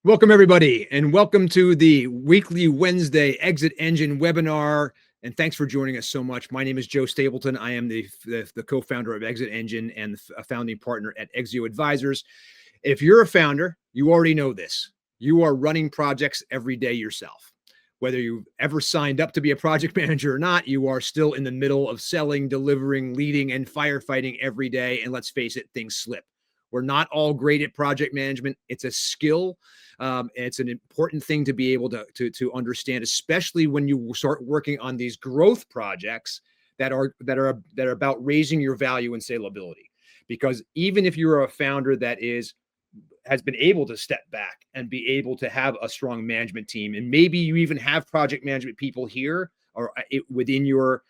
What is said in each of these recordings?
Welcome, everybody, and welcome to the weekly Wednesday Exit Engine webinar. And thanks for joining us so much. My name is Joe Stapleton. I am the co-founder of Exit Engine and a founding partner at Exio Advisors. If you're a founder, you already know this. You are running projects every day yourself. Whether you've ever signed up to be a project manager or not, you are still in the middle of selling, delivering, leading, and firefighting every day. And let's face it, things slip. We're not all great at project management. It's a skill. And it's an important thing to be able to understand, especially when you start working on these growth projects that are about raising your value and salability. Because even if you're a founder that has been able to step back and be able to have a strong management team, and maybe you even have project management people here or within your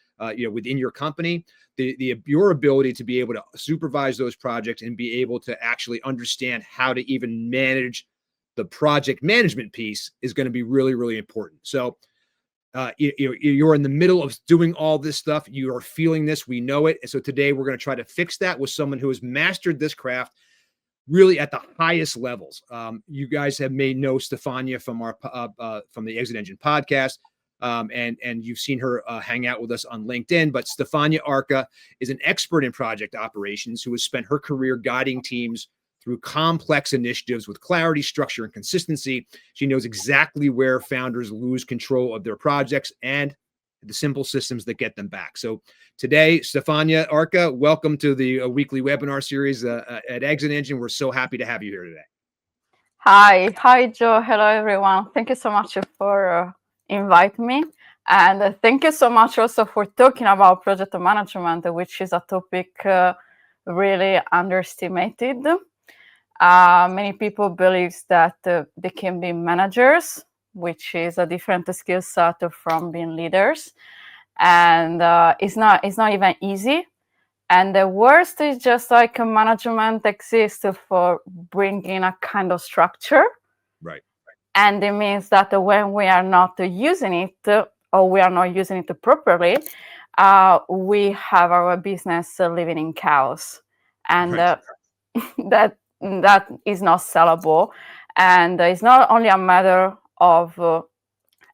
company, your ability to be able to supervise those projects and be able to actually understand how to even manage the project management piece is going to be really, really important. So you're in the middle of doing all this stuff. You are feeling this. We know it. And so today we're going to try to fix that with someone who has mastered this craft really at the highest levels. You guys may know Stefania from from the Exit Engine podcast. And you've seen her hang out with us on LinkedIn, but Stefania Arca is an expert in project operations who has spent her career guiding teams through complex initiatives with clarity, structure, and consistency. She knows exactly where founders lose control of their projects and the simple systems that get them back. So today, Stefania Arca, welcome to the weekly webinar series at Exit Engine. We're so happy to have you here today. Hi, Joe. Hello, everyone. Thank you so much for inviting me. And thank you so much also for talking about project management, which is a topic really underestimated. Many people believe that they can be managers, which is a different skill set from being leaders. And it's not even easy. And the worst is just like management exists for bringing a kind of structure. Right. And it means that when we are not using it or we are not using it properly, we have our business living in chaos. And Right. that is not sellable. And it's not only a matter of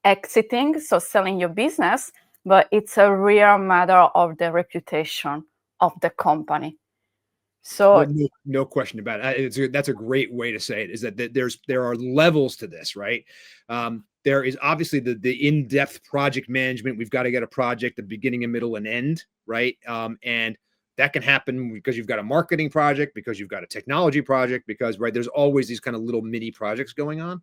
exiting, so selling your business, but it's a real matter of the reputation of the company. So no question about it. That's a great way to say it, is that there are levels to this, right? There is obviously the in-depth project management. We've got to get a project, the beginning, a middle, and end, right? And that can happen because you've got a marketing project, because you've got a technology project, because, right, there's always these kind of little mini projects going on.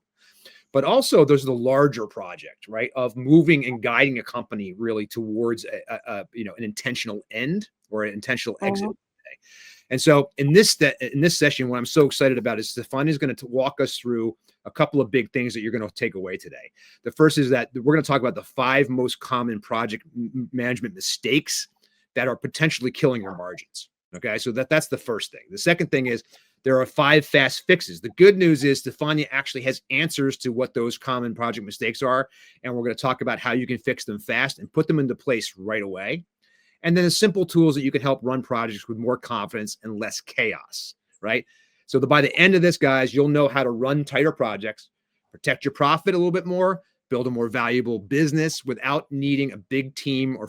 But also there's the larger project, right, of moving and guiding a company really towards an intentional end or an intentional exit. And so in this session, what I'm so excited about is Stefania is going to walk us through a couple of big things that you're going to take away today. The first is that we're going to talk about the 5 most common project management mistakes that are potentially killing your margins. Okay, so that's the first thing. The second thing is there are 5 fast fixes. The good news is Stefania actually has answers to what those common project mistakes are, and we're going to talk about how you can fix them fast and put them into place right away. And then the simple tools that you can help run projects with more confidence and less chaos, right? So by the end of this, guys, you'll know how to run tighter projects, protect your profit a little bit more, build a more valuable business without needing a big team or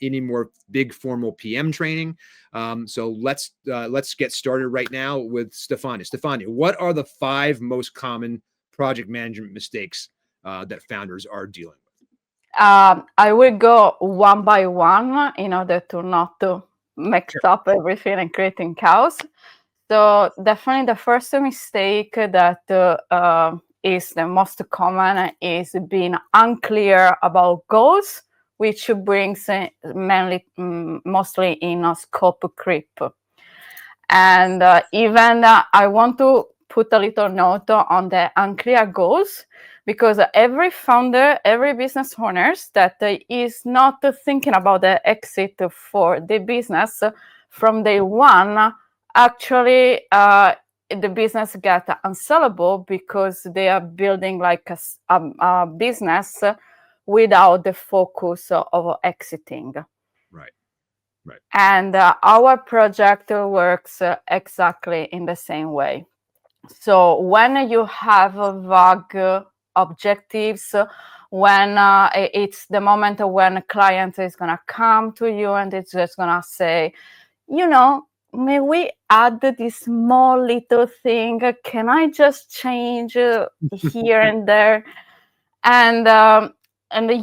any more big formal PM training. So let's get started right now with Stefania. Stefania, what are the 5 most common project management mistakes that founders are dealing with? I will go one by one in order to not mix up everything and creating chaos. So definitely the first mistake that is the most common is being unclear about goals, which brings mostly in a scope creep. And even I want to put a little note on the unclear goals, because every founder, every business owner that is not thinking about the exit for the business from day one, actually the business gets unsellable because they are building like a business without the focus of exiting. Right. And our project works exactly in the same way. So when you have vague objectives, when it's the moment when a client is going to come to you and it's just going to say, may we add this small little thing? Can I just change here and there? And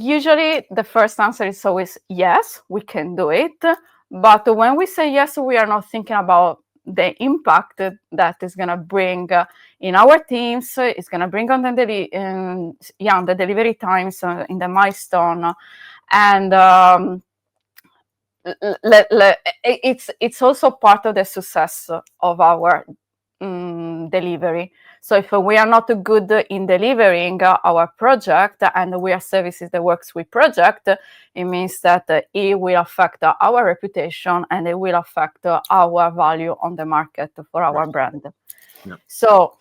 usually the first answer is always yes, we can do it. But when we say yes, we are not thinking about the impact that is going to bring in our teams. It's going to bring on the delivery times in the milestone, and it's also part of the success of our delivery. So if we are not good in delivering our project and we are services that works with project, it means that it will affect our reputation and it will affect our value on the market for our brand. Yeah. So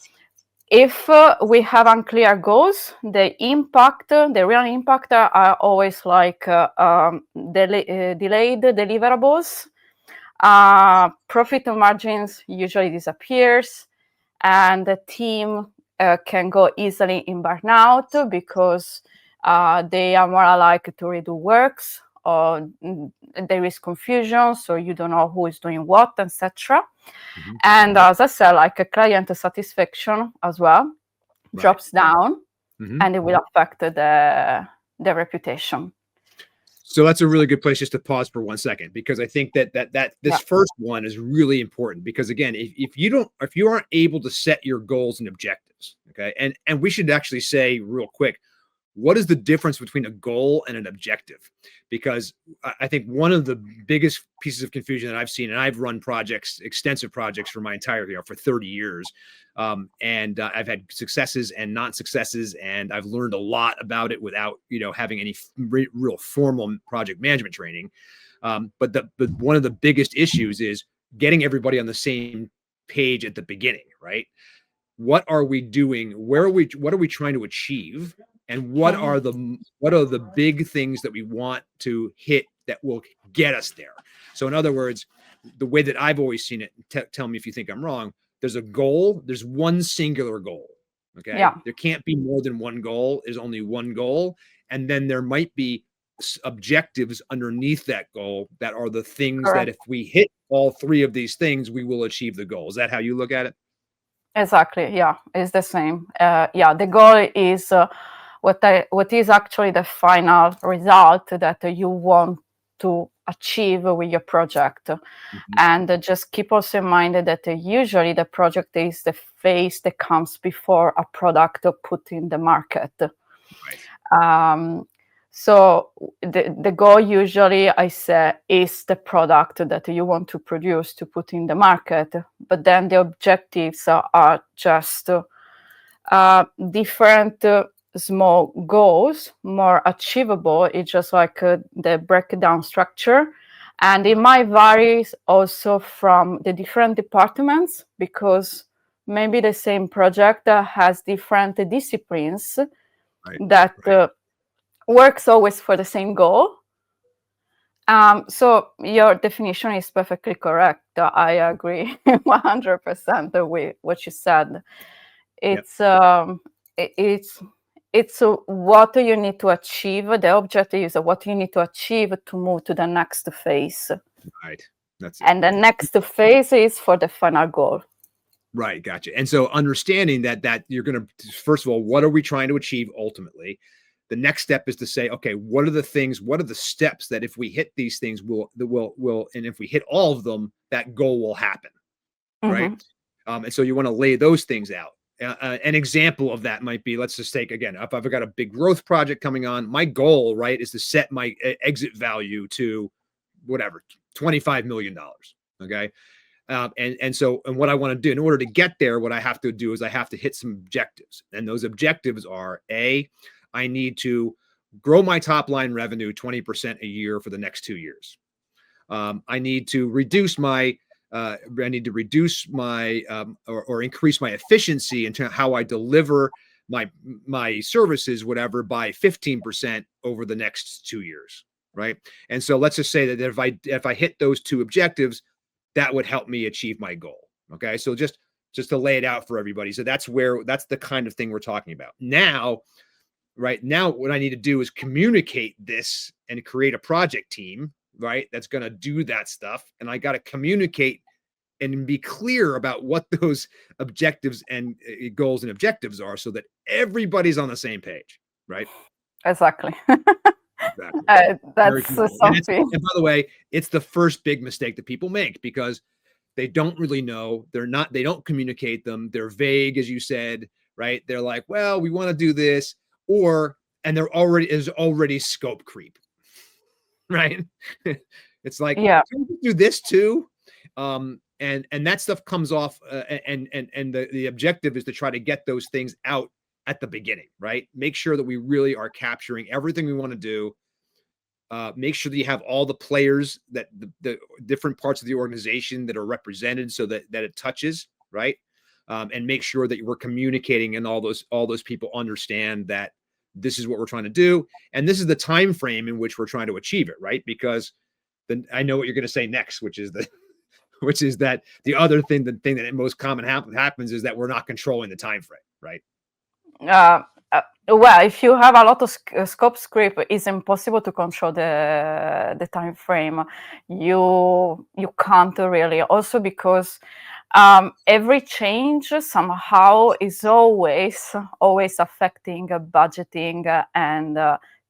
if we have unclear goals, the real impact are always like delayed deliverables. Profit margins usually disappears, and the team can go easily in burnout because they are more likely to redo works, or there is confusion, so you don't know who is doing what, etc. Mm-hmm. And as I said, like a client satisfaction as well drops down, and it will affect the reputation. So that's a really good place just to pause for 1 second, because I think that this first one is really important, because again, if you aren't able to set your goals and objectives, okay, and we should actually say real quick, what is the difference between a goal and an objective? Because I think one of the biggest pieces of confusion that I've seen, and I've run projects, extensive projects for my entire, for 30 years. And I've had successes and non-successes, and I've learned a lot about it without, having any real formal project management training. But one of the biggest issues is getting everybody on the same page at the beginning, right? What are we doing? What are we trying to achieve? And what are the big things that we want to hit that will get us there? So in other words, the way that I've always seen it, tell me if you think I'm wrong, there's a goal, there's one singular goal. Okay. Yeah. There can't be more than one goal. There's only one goal. And then there might be objectives underneath that goal that are the things Correct. that if we hit all three of these things, we will achieve the goal. Is that how you look at it? Exactly. Yeah, it's the same. The goal is what is actually the final result that you want to achieve with your project. And just keep also in mind that usually the project is the phase that comes before a product put in the market. Right. So the goal usually, I say, is the product that you want to produce to put in the market. But then the objectives are just different small goals, more achievable. It's just like the breakdown structure. And it might vary also from the different departments, because maybe the same project has different disciplines that works always for the same goal. So your definition is perfectly correct. I agree 100% with what you said. It's what you need to achieve. The objective is what you need to achieve to move to the next phase. Right. That's it. And the next phase is for the final goal. Right. Gotcha. And so understanding that you're going to, first of all, what are we trying to achieve ultimately? The next step is to say, okay, what are the steps that if we hit these things will, and if we hit all of them, that goal will happen. Right. And so you want to lay those things out. An example of that might be, let's just take, again, if I've got a big growth project coming on, my goal, right, is to set my exit value to whatever, $25 million. Okay. And what I want to do in order to get there, what I have to do is I have to hit some objectives. And those objectives are I need to grow my top line revenue 20% a year for the next 2 years. I need to reduce my or increase my efficiency into how I deliver my services, whatever, by 15% over the next 2 years. Right. And so let's just say that if I hit those two objectives, that would help me achieve my goal. Okay. So just just to lay it out for everybody. So that's the kind of thing we're talking about. Now, right now, what I need to do is communicate this and create a project team, right? That's going to do that stuff. And I got to communicate and be clear about what those objectives and goals and objectives are so that everybody's on the same page, right? Exactly. Exactly. That's something. And by the way, it's the first big mistake that people make because they don't really know. They don't communicate them. They're vague, as you said, right? They're like, well, we want to do this, and there is already scope creep, right? It's like, yeah, can we do this too? And that stuff comes off, and the objective is to try to get those things out at the beginning, right? Make sure that we really are capturing everything we want to do. Make sure that you have all the players, that the different parts of the organization that are represented, so that it touches, right? And make sure that we're communicating and all those people understand that this is what we're trying to do, and this is the time frame in which we're trying to achieve it, right? Because then I know what you're going to say next, which is that the other thing, the thing that most common happens is that we're not controlling the time frame, right? Well, if you have a lot of scope creep, it's impossible to control the time frame. You can't really. Also because every change somehow is always affecting budgeting and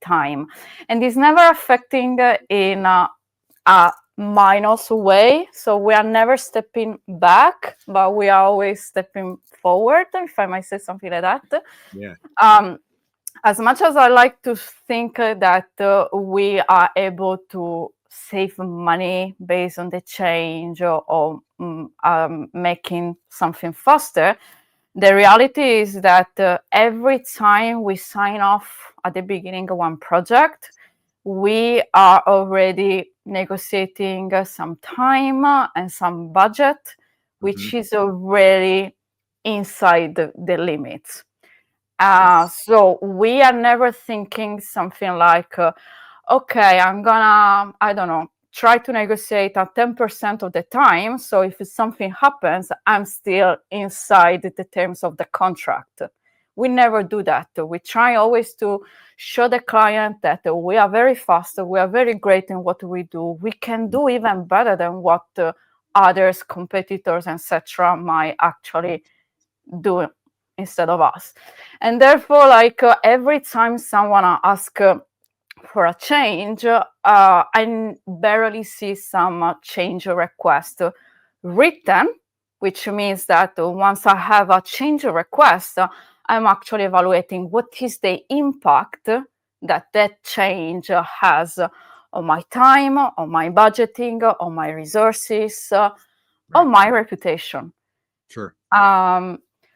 time, and it's never affecting in a minus way. So we are never stepping back, but we are always stepping forward, if I might say something like that. Yeah. As much as I like to think that we are able to save money based on the change or making something faster, the reality is that every time we sign off at the beginning of one project, we are already negotiating some time and some budget, which is already inside the limits. So we are never thinking something like, okay, I'm gonna, I don't know, try to negotiate at 10% of the time. So if something happens, I'm still inside the terms of the contract. We never do that. We try always to show the client that we are very fast, we are very great in what we do. We can do even better than what others, competitors, etc. might actually do instead of us. And therefore, like every time someone asks for a change, I barely see some change request written, which means that once I have a change request, I'm actually evaluating what is the impact that change has on my time, on my budgeting, on my resources, on my reputation. Sure.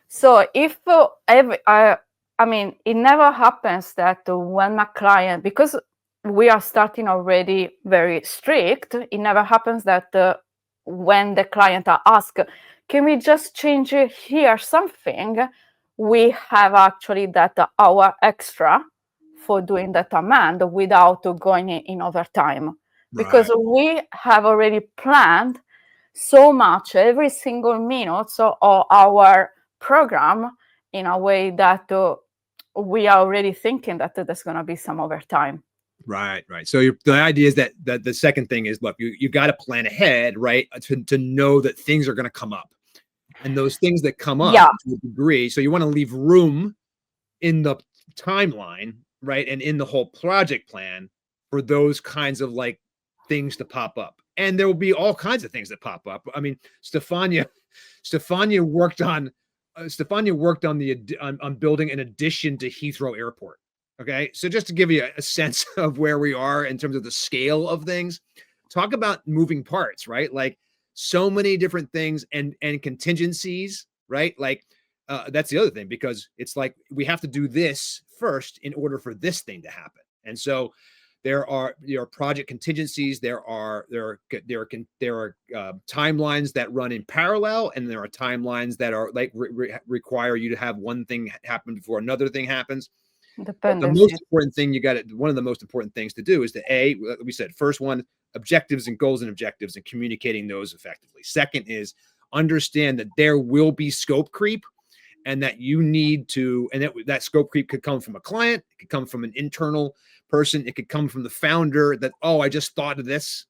So if I mean, it never happens that when a client, because we are starting already very strict, it never happens that when the client asks, can we just change here something? We have actually that hour extra for doing that amend without going in overtime. Because we have already planned so much, every single minute of our program, in a way that we are already thinking that there's going to be some overtime. Right. So the idea is that the second thing is, look, you got to plan ahead, right, to know that things are going to come up, and those things that come up to a degree. So you want to leave room in the timeline, right, and in the whole project plan for those kinds of like things to pop up. And there will be all kinds of things that pop up. I mean, Stefania worked on on building an addition to Heathrow Airport. Okay, so just to give you a sense of where we are in terms of the scale of things, talk about moving parts, right? Like so many different things and contingencies, right? Like that's the other thing, because it's like we have to do this first in order for this thing to happen. And so there are project contingencies. There are timelines that run in parallel, and there are timelines that are like require you to have one thing happen before another thing happens. But the most important thing one of the most important things to do is we said, first one, objectives and goals and objectives, and communicating those effectively. Second is understand that there will be scope creep, and that you need to, and that scope creep could come from a client, it could come from an internal person, it could come from the founder that, oh, I just thought of this,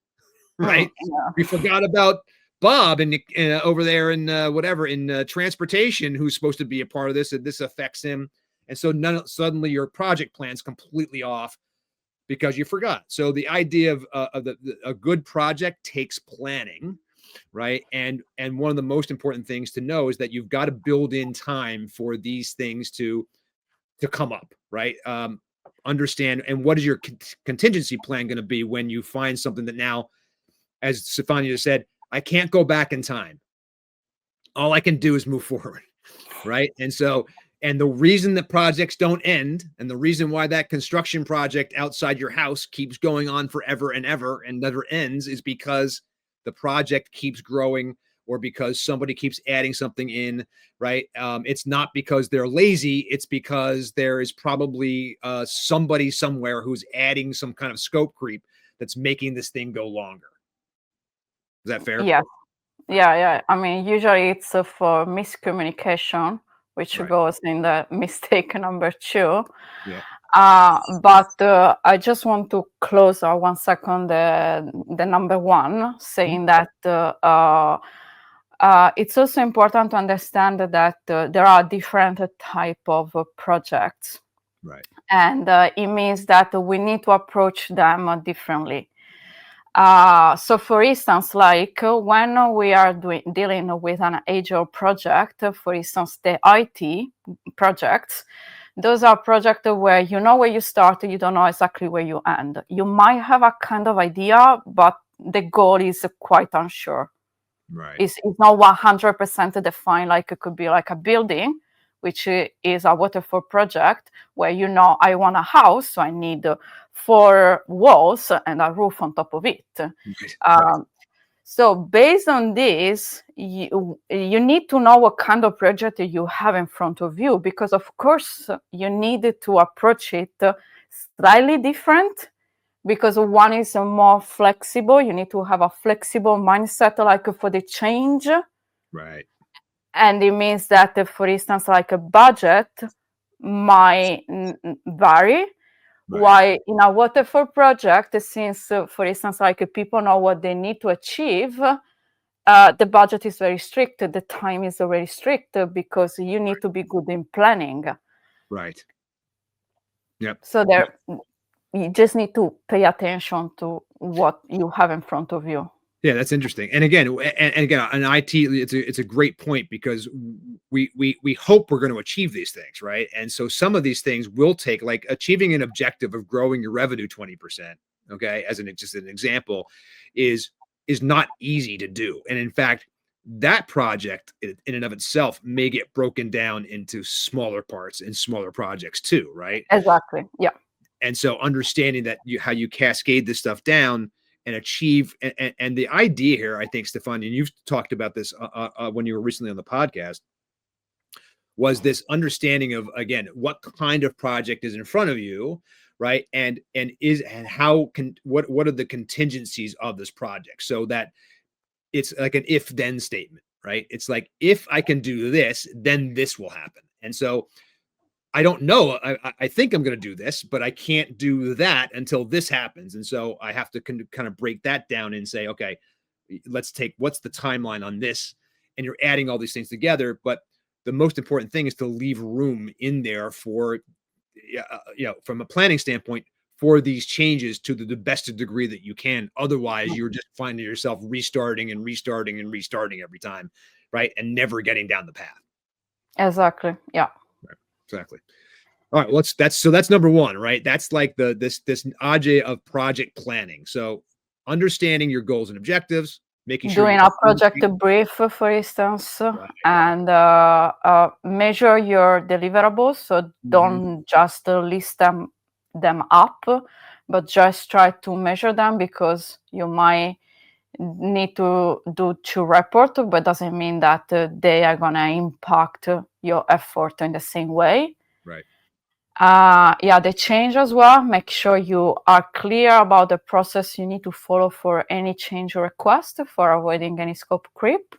right? Yeah. We forgot about Bob and over there in whatever in transportation, who's supposed to be a part of this, and this affects him, and so suddenly your project plan's completely off because you forgot. So the idea of a good project takes planning, right? And one of the most important things to know is that you've got to build in time for these things to come up, right? Understand, and what is your contingency plan going to be when you find something that now, as Stefania said, I can't go back in time. All I can do is move forward, right? And so, and the reason that projects don't end, and the reason why that construction project outside your house keeps going on forever and ever and never ends, is because the project keeps growing, or because somebody keeps adding something in, right? It's not because they're lazy. It's because there is probably somebody somewhere who's adding some kind of scope creep that's making this thing go longer. Is that fair? Yeah. I mean, usually it's for miscommunication, which goes in the mistake number 2. Yeah. But I just want to close 1 second the number 1, saying that it's also important to understand that there are different type of projects, right? And it means that we need to approach them differently. So for instance, like when we are dealing with an agile project, for instance, the IT projects, those are projects where you know where you start, you don't know exactly where you end. You might have a kind of idea, but the goal is quite unsure. Right. It's not 100% defined. Like it could be like a building, which is a waterfall project where, you know, I want a house, so I need 4 walls and a roof on top of it. Right. So based on this, you need to know what kind of project you have in front of you, because of course you need to approach it slightly different, because one is more flexible. You need to have a flexible mindset, like for the change. Right. And it means that, for instance, like a budget might vary. Right. Why in a waterfall project, since, for instance, like people know what they need to achieve, the budget is very strict, the time is very strict, because you need to be good in planning. Right. Yep. So there, you just need to pay attention to what you have in front of you. Yeah, that's interesting. And again, an IT, it's a great point, because we hope we're going to achieve these things, right? And so some of these things will take, like achieving an objective of growing your revenue 20%, okay, as just an example, is not easy to do. And in fact, that project in and of itself may get broken down into smaller parts and smaller projects too, right? Exactly. Yeah. And so understanding that how you cascade this stuff down and achieve, and the idea here, I think, Stefania, and you've talked about this when you were recently on the podcast, was this understanding of, again, what kind of project is in front of you, right? And what are the contingencies of this project, so that it's like an if-then statement, right? It's like, if I can do this, then this will happen. And so I don't know. I think I'm going to do this, but I can't do that until this happens. And so I have to kind of break that down and say, okay, let's take, what's the timeline on this? And you're adding all these things together. But the most important thing is to leave room in there for, from a planning standpoint, for these changes to the best degree that you can. Otherwise, you're just finding yourself restarting every time, right? And never getting down the path. Exactly. Yeah. Exactly. All right. Well, that's number 1, right? That's like this AJ of project planning. So understanding your goals and objectives, making sure doing a project brief, for instance, right, and measure your deliverables. So don't just list them up, but just try to measure them, because you might need to do 2 reports, but doesn't mean that they are going to impact your effort in the same way. Right. The change as well. Make sure you are clear about the process you need to follow for any change request, for avoiding any scope creep.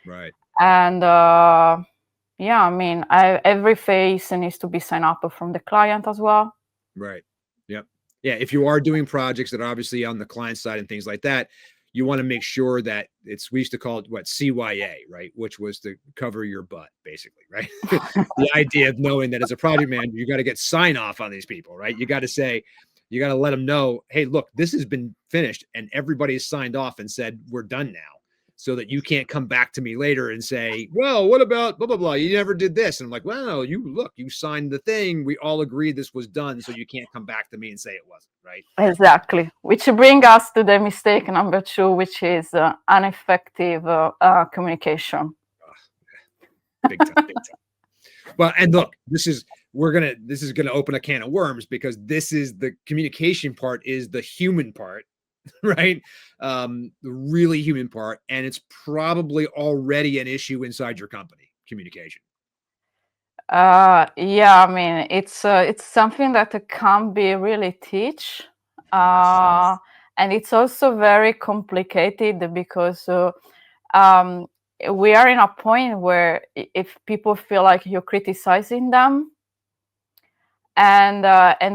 Right. And yeah, I mean, every phase needs to be signed up from the client as well. Right. Yep. Yeah. If you are doing projects that are obviously on the client side and things like that, you want to make sure that we used to call it what, CYA, right? Which was to cover your butt, basically, right? The idea of knowing that as a project manager, you got to get sign off on these people, right? You got to say, you got to let them know, hey, look, this has been finished and everybody has signed off and said, we're done now. So that you can't come back to me later and say, well, what about blah, blah, blah? You never did this. And I'm like, well, you signed the thing. We all agreed this was done. So you can't come back to me and say it wasn't, right? Exactly. Which brings us to the mistake number 2, which is ineffective communication. Big time, big time. Well, and look, this is gonna open a can of worms because this is the communication part is the human part, right? The really human part, and it's probably already an issue inside your company, communication. Yeah, I mean, it's something that can be really teach, and it's also very complicated because um, we are in a point where if people feel like you're criticizing them, and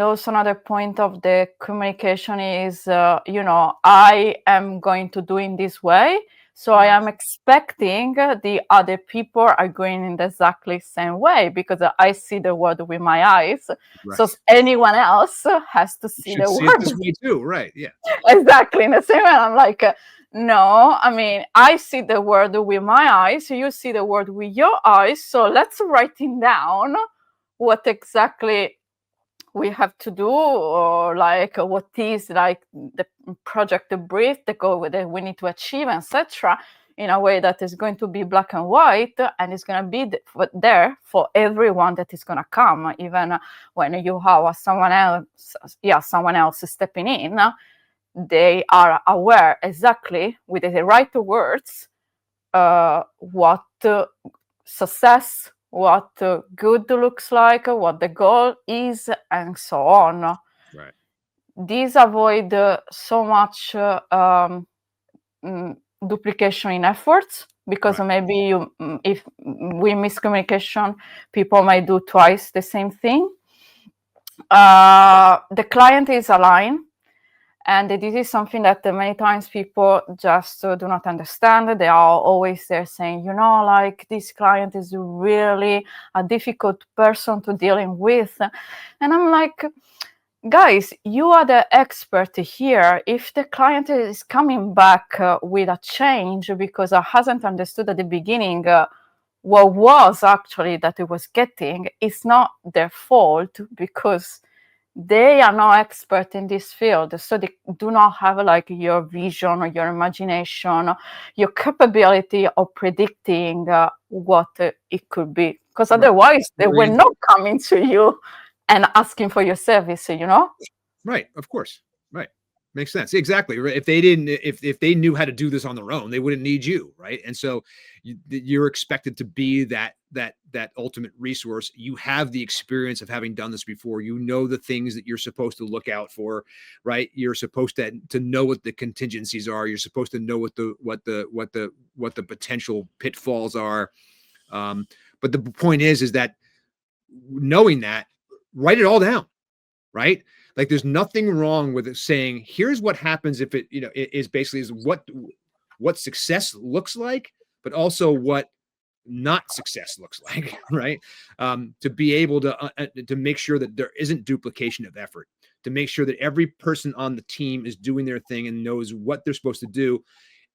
also another point of the communication is I am going to do in this way, so I am expecting the other people are going in the exactly same way because I see the world with my eyes. Right. So anyone else has to see the See world it this way too, right? Yeah. exactly in the same way. I'm like, no, I mean, I see the world with my eyes, you see the world with your eyes, so let's write it down what exactly we have to do, or like what is like the project, the brief, the goal that we need to achieve, etc., in a way that is going to be black and white, and it's going to be there for everyone that is going to come, even when you have someone else stepping in. They are aware exactly with the right words what success, what good looks like, what the goal is, and so on. Right. These avoid so much duplication in efforts because maybe if we miscommunication, people might do twice the same thing. The client is aligned. And this is something that many times people just do not understand. They are always there saying, like this client is really a difficult person to dealing with. And I'm like, guys, you are the expert here. If the client is coming back with a change because it hasn't understood at the beginning what was actually that it was getting, it's not their fault because they are not expert in this field, so they do not have like your vision or your imagination, your capability of predicting what it could be, because otherwise they will not coming to you and asking for your service, Right, of course. Right. Makes sense. Exactly. If they didn't, if they knew how to do this on their own, they wouldn't need you, right? And so you're expected to be that ultimate resource. You have the experience of having done this before. You know the things that you're supposed to look out for, right? You're supposed to know what the contingencies are. You're supposed to know what the potential pitfalls are. But the point is that knowing that, write it all down, right? Like there's nothing wrong with it saying, here's what happens if it, is basically is what success looks like, but also what not success looks like, right? To be able to make sure that there isn't duplication of effort, to make sure that every person on the team is doing their thing and knows what they're supposed to do.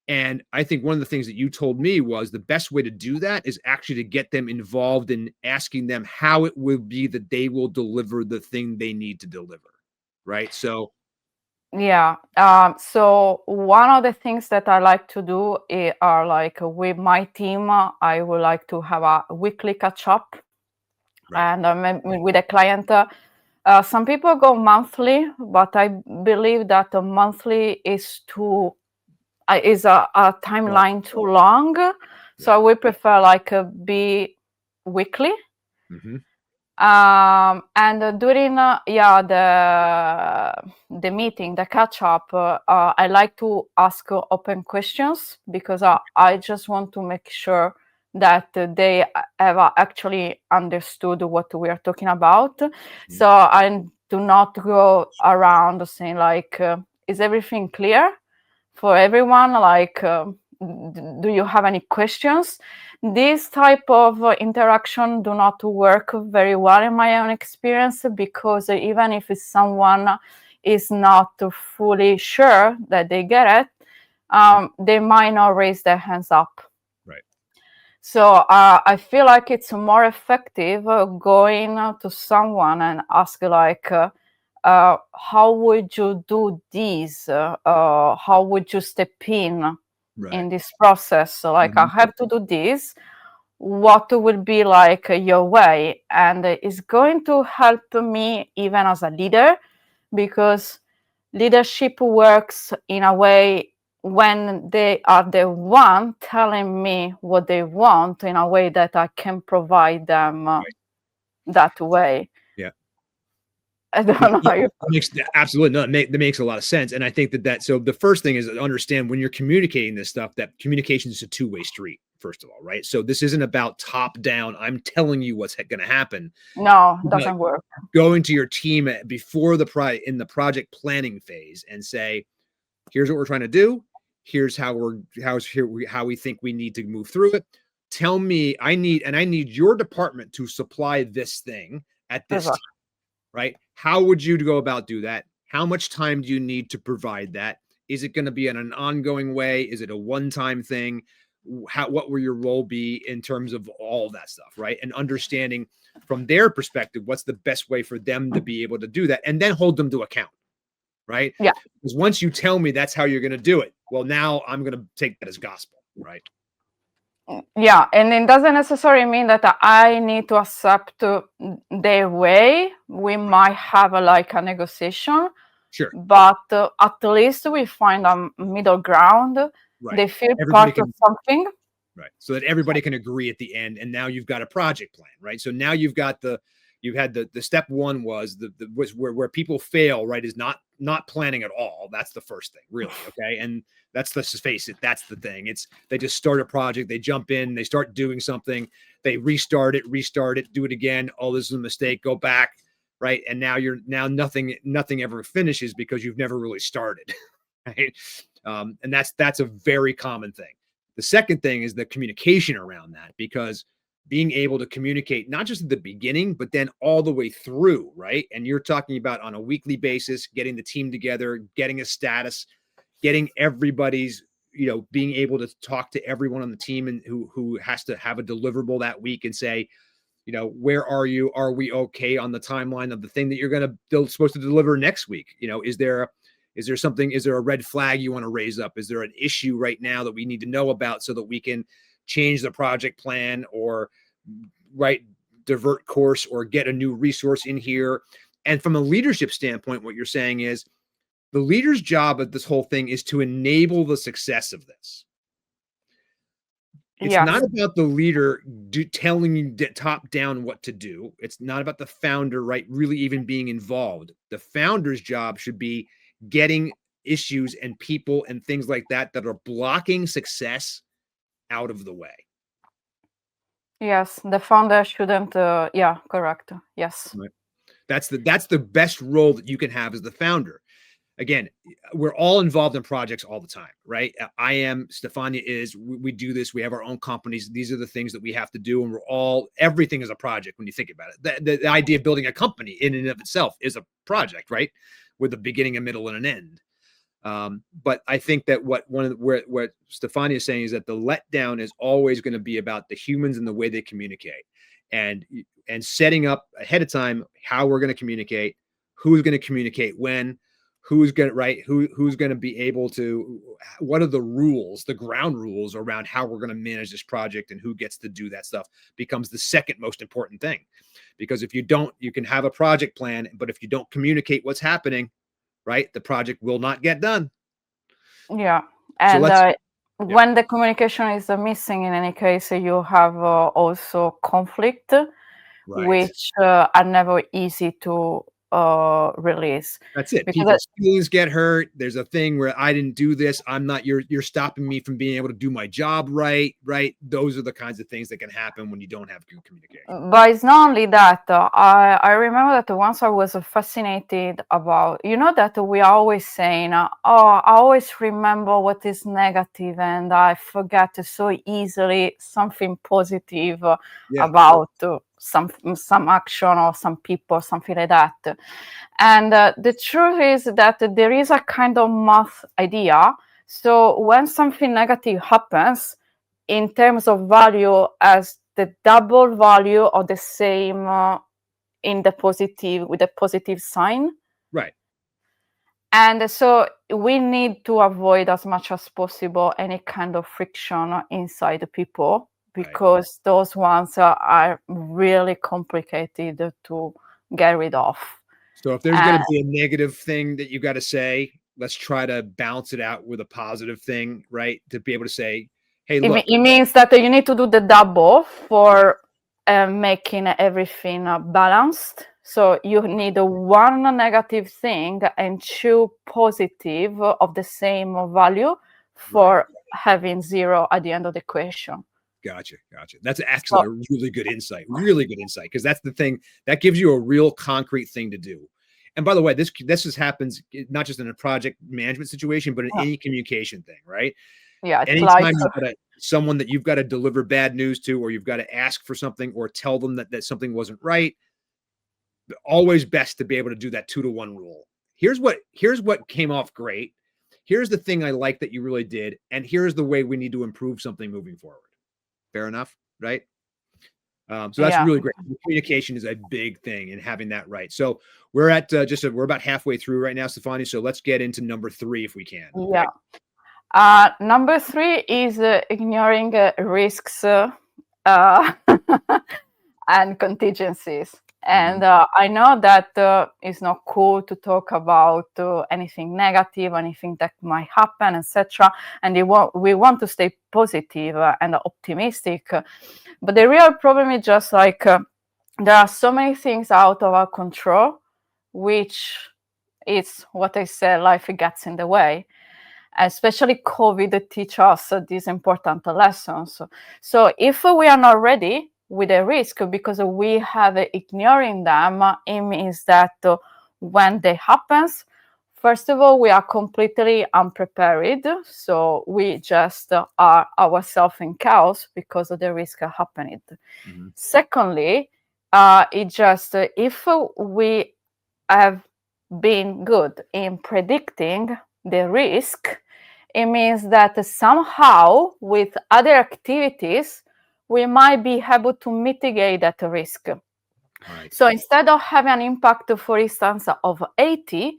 And I think one of the things that you told me was the best way to do that is actually to get them involved in asking them how it will be that they will deliver the thing they need to deliver. Right. So, yeah. So one of the things that I like to do are like with my team, I would like to have a weekly catch up. And with a client, some people go monthly, but I believe that a monthly is a timeline too long. So I would prefer like be weekly. And during the meeting, the catch up, I like to ask open questions because I just want to make sure that they have actually understood what we are talking about. So I do not go around saying like, is everything clear for everyone? Like, do you have any questions? This type of interaction do not work very well in my own experience, because even if someone is not fully sure that they get it, they might not raise their hands up. Right. So I feel like it's more effective going to someone and ask like, how would you do this? How would you step in this process? So, like, I have to do this. What will be like your way? And it's going to help me even as a leader, because leadership works in a way when they are the one telling me what they want in a way that I can provide them that way. Yeah. I don't know. That makes absolutely no. That makes a lot of sense, and I think so the first thing is to understand when you're communicating this stuff that communication is a two-way street. First of all, right? So this isn't about top down. I'm telling you what's going to happen. No, it doesn't work. Going to your team before in the project planning phase and say, here's what we're trying to do. Here's how we think we need to move through it. Tell me, I need your department to supply this thing at this time, right? How would you go about do that? How much time do you need to provide that? Is it going to be in an ongoing way? Is it a one-time thing? What will your role be in terms of all that stuff, right? And understanding from their perspective, what's the best way for them to be able to do that, and then hold them to account, right? Yeah. Because once you tell me that's how you're going to do it, well, now I'm going to take that as gospel, right? Yeah, and it doesn't necessarily mean that I need to accept their way. We might have like a negotiation. Sure. But at least we find a middle ground. Right. They feel part of something. Right. So that everybody can agree at the end, and now you've got a project plan, right? So now you've had the step one was was where people fail, right? Is not planning at all. That's the first thing, really. Okay. And let's just face it, that's the thing. They just start a project, they jump in, they start doing something, they restart it, do it again. Oh, this is a mistake, go back, right? And now nothing ever finishes because you've never really started. Right. And that's a very common thing. The second thing is the communication around that, because being able to communicate not just at the beginning, but then all the way through, right? And you're talking about on a weekly basis, getting the team together, getting a status, getting everybody's, being able to talk to everyone on the team and who has to have a deliverable that week and say, where are you? Are we okay on the timeline of the thing that you're supposed to deliver next week? Is there a red flag you want to raise up? Is there an issue right now that we need to know about so that we can change the project plan or divert course or get a new resource in here? And from a leadership standpoint, what you're saying is the leader's job of this whole thing is to enable the success of this. It's not about the leader telling you top down what to do. It's not about the founder, right, really even being involved. The founder's job should be getting issues and people and things like that are blocking success out of the way. Yes, the founder shouldn't. Yeah, correct. Yes. Right. That's the best role that you can have as the founder. Again, we're all involved in projects all the time, right? I am, Stefania is, we do this. We have our own companies. These are the things that we have to do. And everything is a project when you think about it. The idea of building a company in and of itself is a project, right? With a beginning, a middle, and an end. But I think that what Stefania is saying is that the letdown is always going to be about the humans and the way they communicate, and setting up ahead of time how we're going to communicate, who's going to communicate when, who's going to be able to, what are the rules, the ground rules around how we're going to manage this project and who gets to do that stuff becomes the second most important thing. Because if you don't, you can have a project plan, but if you don't communicate what's happening, right, the project will not get done. Yeah. And when the communication is missing, in any case, you have also conflict, which are never easy to release. That's it. Because People's feelings get hurt. There's a thing where I didn't do this. I'm not, you're stopping me from being able to do my job right. Those are the kinds of things that can happen when you don't have good communication. But it's not only that. I remember that once I was fascinated about, that we are always saying, I always remember what is negative and I forget so easily something positive about some action or some people, something like that. And the truth is that there is a kind of math idea. So when something negative happens, in terms of value, as the double value of the same in the positive, with a positive sign. Right. And so we need to avoid as much as possible any kind of friction inside the people, because those ones are really complicated to get rid of. So if there's going to be a negative thing that you got to say, let's try to balance it out with a positive thing, right? To be able to say, hey, look. It means that you need to do the double for making everything balanced. So you need one negative thing and two positive of the same value for having zero at the end of the equation. Gotcha. That's actually a really good insight. Because that's the thing that gives you a real concrete thing to do. And by the way, this just happens not just in a project management situation, but in any communication thing, right? Yeah. Anytime you've got someone that you've got to deliver bad news to, or you've got to ask for something or tell them that something wasn't right, always best to be able to do that 2-to-1 rule. Here's what came off great. Here's the thing I like that you really did. And here's the way we need to improve something moving forward. Fair enough, right? So that's really great. Communication is a big thing in having that right. So we're at we're about halfway through right now, Stefania. So let's get into number 3 if we can. Yeah. Number 3 is ignoring risks and contingencies. And I know that it's not cool to talk about anything negative, anything that might happen, etc. And we want to stay positive and optimistic. But the real problem is just like there are so many things out of our control, which is what I said, life gets in the way. Especially COVID teach us these important lessons. So if we are not ready with a risk because we have ignoring them, it means that when they happens, first of all, we are completely unprepared. So we just are ourselves in chaos because of the risk happening. Mm-hmm. Secondly, it just if we have been good in predicting the risk, it means that somehow with other activities, we might be able to mitigate that risk. Right. So instead of having an impact, for instance, of 80,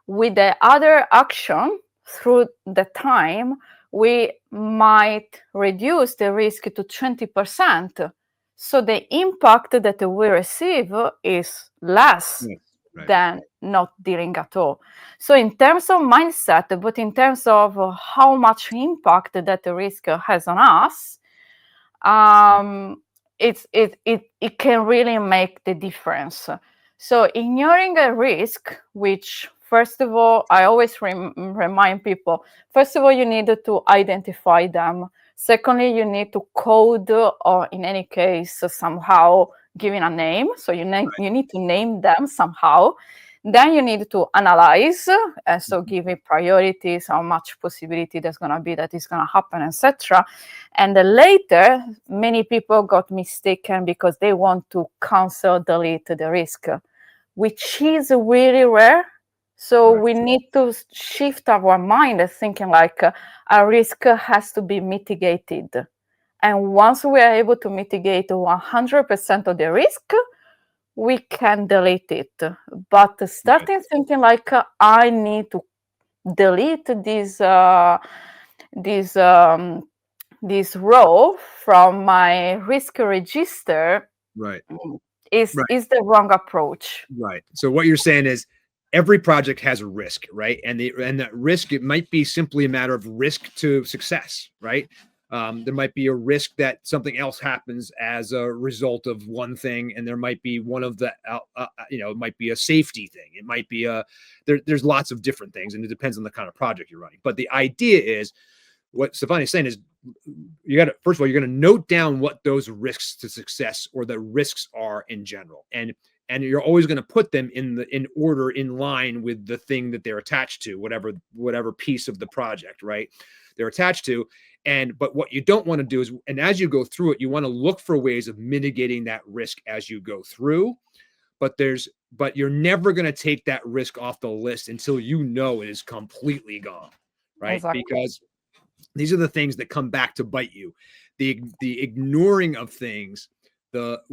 with the other action through the time, we might reduce the risk to 20%. So the impact that we receive is less. Yes. Right. Than not dealing at all. So in terms of mindset, but in terms of how much impact that the risk has on us, it can really make the difference. So ignoring a risk, which first of all, I always remind people, first of all, you need to identify them. Secondly, you need to code, or in any case, somehow giving a name. So you need to name them somehow. Then you need to analyze, so give it priorities, how much possibility there's going to be that is going to happen, etc. And later, many people got mistaken because they want to cancel, delete the risk, which is really rare. So we need to shift our mind thinking like a risk has to be mitigated. And once we are able to mitigate 100% of the risk, we can delete it. But starting thinking like I need to delete this row from my risk register, is the wrong approach. Right. So what you're saying is every project has a risk, right? And that risk, it might be simply a matter of risk to success, right? There might be a risk that something else happens as a result of one thing, and there might be one of the, it might be a safety thing. It might be there's lots of different things, and it depends on the kind of project you're running. But the idea is, what Stefania is saying is, first of all, you're going to note down what those risks to success or the risks are in general, and you're always going to put them in order, in line with the thing that they're attached to, whatever piece of the project, right, they're attached to. But what you don't want to do is, and as you go through it, you want to look for ways of mitigating that risk as you go through. But you're never going to take that risk off the list until you know it is completely gone, right? Exactly. Because these are the things that come back to bite you. The ignoring of things.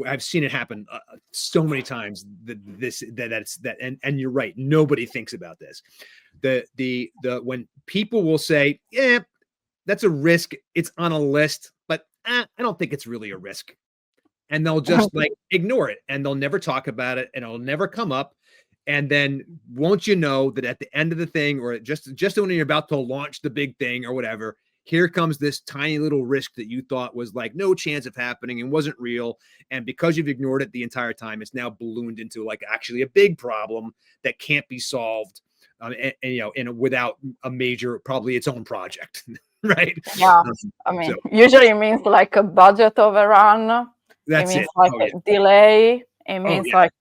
I've seen it happen so many times. And you're right. Nobody thinks about this. When people will say, "Yeah, that's a risk. It's on a list, but I don't think it's really a risk," and they'll just like ignore it, and they'll never talk about it, and it'll never come up. And then won't you know that at the end of the thing, or just when you're about to launch the big thing or whatever, here comes this tiny little risk that you thought was like no chance of happening and wasn't real. And because you've ignored it the entire time, it's now ballooned into like actually a big problem that can't be solved, without a major, probably its own project. Right. Yeah. I mean, usually it means like a budget overrun. That's it means it. like a delay. It means yeah. like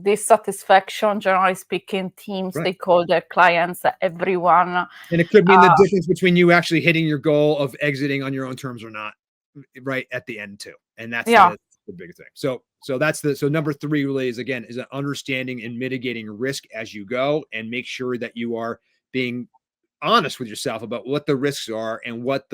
dissatisfaction, generally speaking, teams, Right. stakeholder, clients, everyone. And it could mean the difference between you actually hitting your goal of exiting on your own terms or not, right at the end too. And that's the biggest thing. So number 3 really is, again, is an understanding and mitigating risk as you go, and make sure that you are being honest with yourself about what the risks are and what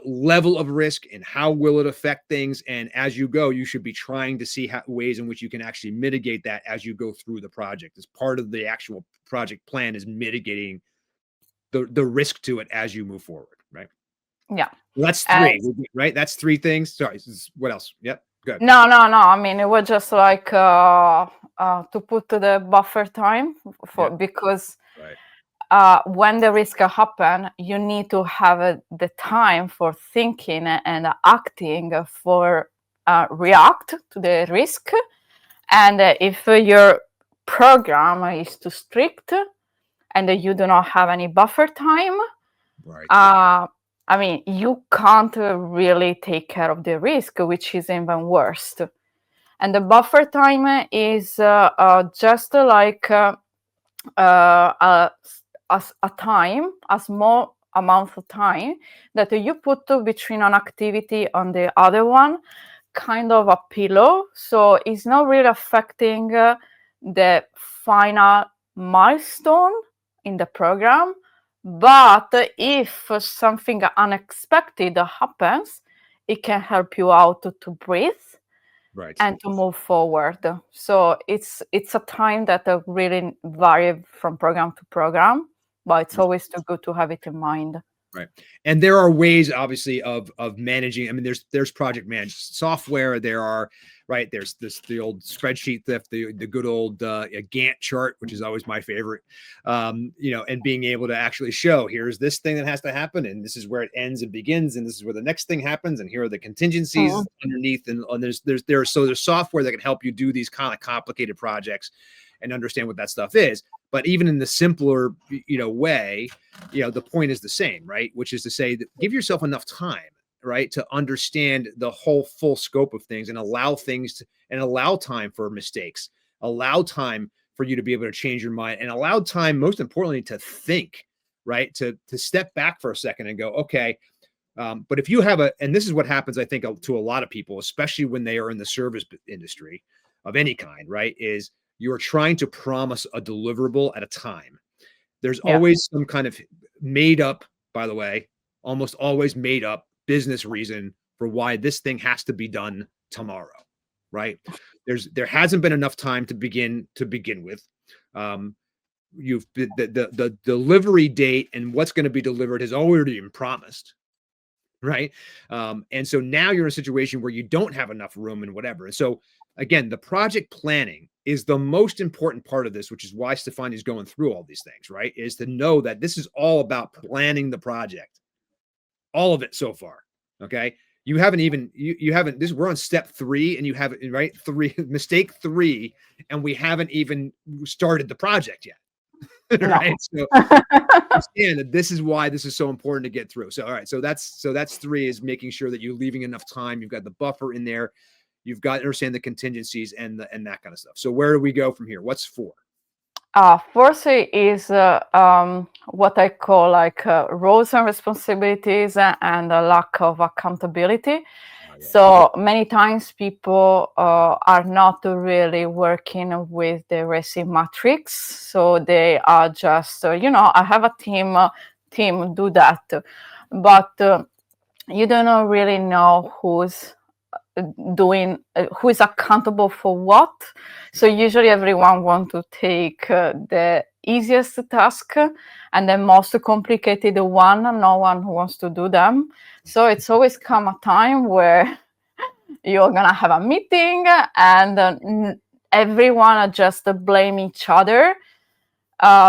level of risk and how will it affect things. And as you go, you should be trying to see ways in which you can actually mitigate that as you go through the project. As part of the actual project plan is mitigating the risk to it as you move forward, right? Yeah. Well, that's 3, right? That's 3 things. Sorry, what else? Yep, good. No. I mean, it was just like to put the buffer time because when the risk happen, you need to have the time for thinking and acting for react to the risk. And if your program is too strict and you do not have any buffer time, I mean, you can't really take care of the risk, which is even worse. And the buffer time is just like a small amount of time that you put between an activity and the other one, kind of a pillow. So it's not really affecting the final milestone in the program. But if something unexpected happens, it can help you out to breathe. Right. And to move forward. So it's a time that really varies from program to program, but it's always too good to have it in mind. Right. And there are ways, obviously, of managing. I mean, there's project management software. There's the old spreadsheet, the good old Gantt chart, which is always my favorite. And being able to actually show, here's this thing that has to happen, and this is where it ends and begins, and this is where the next thing happens, and here are the contingencies underneath. And there's software that can help you do these kind of complicated projects and understand what that stuff is. But even in the simpler, way, the point is the same, right? Which is to say that give yourself enough time, right, to understand the whole full scope of things, and allow time for mistakes, allow time for you to be able to change your mind, and allow time, most importantly, to think, right? To step back for a second and go, okay. But if you have and this is what happens, I think, to a lot of people, especially when they are in the service industry of any kind, right, is you're trying to promise a deliverable at a time. There's always some kind of made up, by the way, almost always made up business reason for why this thing has to be done tomorrow, right? There hasn't been enough time to begin with. The delivery date and what's going to be delivered has already been promised, right? And so now you're in a situation where you don't have enough room and whatever. And so again, the project planning is the most important part of this, which is why Stefania is going through all these things, right? Is to know that this is all about planning the project. all of it so far. Okay. You haven't even, you haven't, this, we're on step 3 and you haven't, right? Mistake 3. And we haven't even started the project yet. Right. So understand that this is why this is so important to get through. So, all right. So that's 3 is making sure that you're leaving enough time. You've got the buffer in there. You've got to understand the contingencies and that kind of stuff. So where do we go from here? What's 4? Fourth is what I call like roles and responsibilities and a lack of accountability. So many times people are not really working with the RACI matrix. So they are just, I have a team do that. But you don't really know who's who is accountable for what. So usually everyone wants to take the easiest task and the most complicated one. No one wants to do them. So it's always come a time where you're gonna have a meeting and everyone just blame each other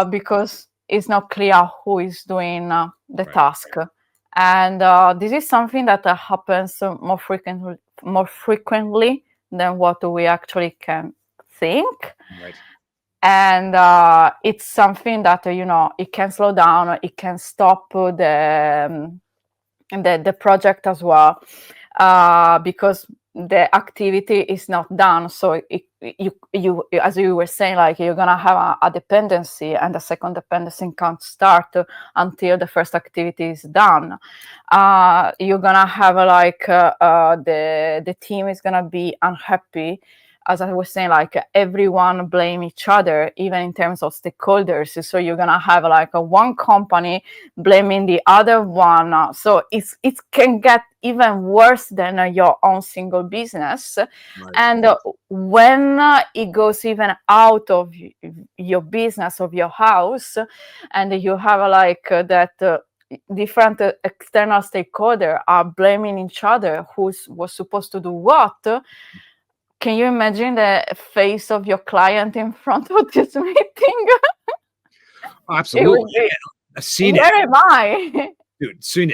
because it's not clear who is doing the task. And this is something that happens more frequently than what we actually can think. And it's something that it can slow down, it can stop the project as well, because the activity is not done. So you as you were saying, like you're gonna have a dependency, and the second dependency can't start until the first activity is done. You're gonna have like the team is gonna be unhappy. As I was saying, like everyone blame each other, even in terms of stakeholders. So you're gonna have like one company blaming the other one. So it can get even worse than your own single business. And when it goes even out of your business, of your house, and you have like that different external stakeholders are blaming each other who was supposed to do what. Can you imagine the face of your client in front of this meeting? Absolutely. I've seen Where am I? Dude, seen